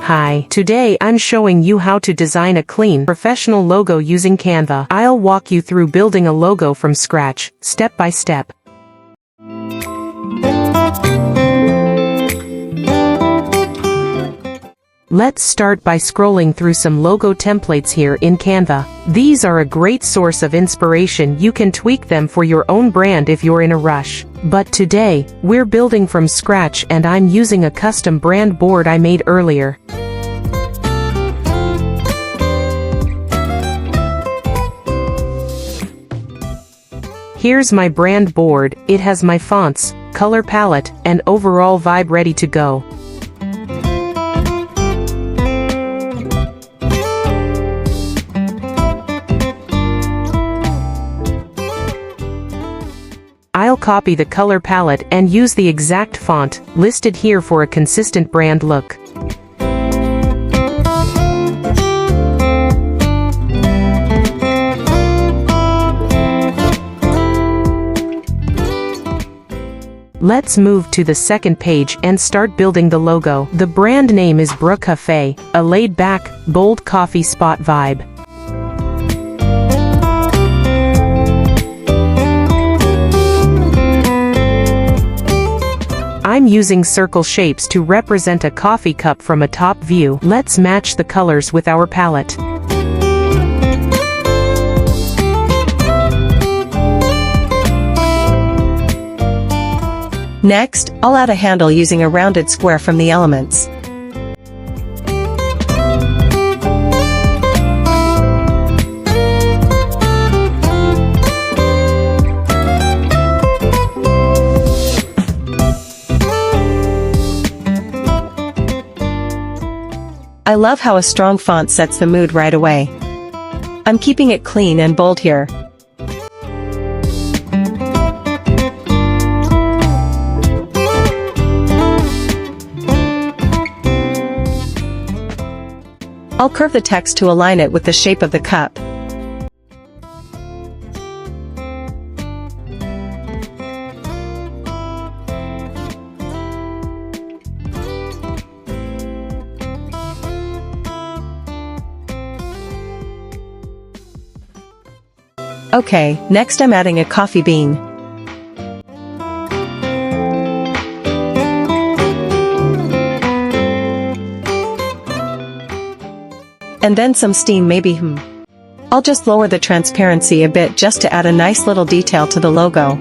Hi, today I'm showing you how to design a clean, professional logo using Canva. I'll walk you through building a logo from scratch, step by step. Let's start by scrolling through some logo templates here in Canva. These are a great source of inspiration. You can tweak them for your own brand if you're in a rush. But today, we're building from scratch and I'm using a custom brand board I made earlier. Here's my brand board. It has my fonts, color palette, and overall vibe ready to go. I'll copy the color palette and use the exact font listed here for a consistent brand look. Let's move to the second page and start building the logo. The brand name is Brew Cafe, a laid-back, bold coffee spot vibe. I'm using circle shapes to represent a coffee cup from a top view. Let's match the colors with our palette. Next, I'll add a handle using a rounded square from the elements. I love how a strong font sets the mood right away. I'm keeping it clean and bold here. I'll curve the text to align it with the shape of the cup. Okay, next I'm adding a coffee bean. And then some steam maybe. I'll just lower the transparency a bit just to add a nice little detail to the logo.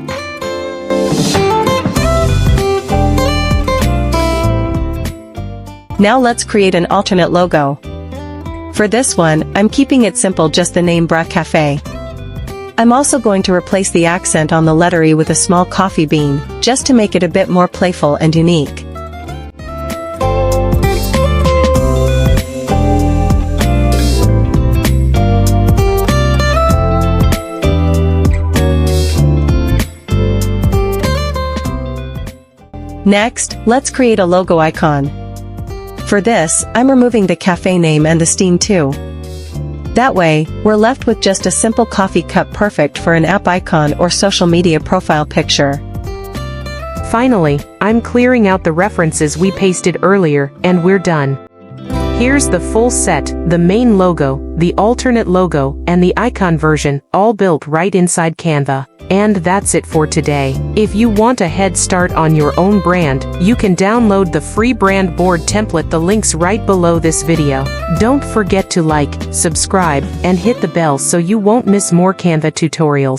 Now let's create an alternate logo. For this one, I'm keeping it simple, just the name Brew Cafe. I'm also going to replace the accent on the letter E with a small coffee bean, just to make it a bit more playful and unique. Next, let's create a logo icon. For this, I'm removing the cafe name and the steam too. That way, we're left with just a simple coffee cup, perfect for an app icon or social media profile picture. Finally, I'm clearing out the references we pasted earlier, and we're done. Here's the full set, the main logo, the alternate logo, and the icon version, all built right inside Canva. And that's it for today. If you want a head start on your own brand, you can download the free brand board template. The link's right below this video. Don't forget to like, subscribe, and hit the bell so you won't miss more Canva tutorials.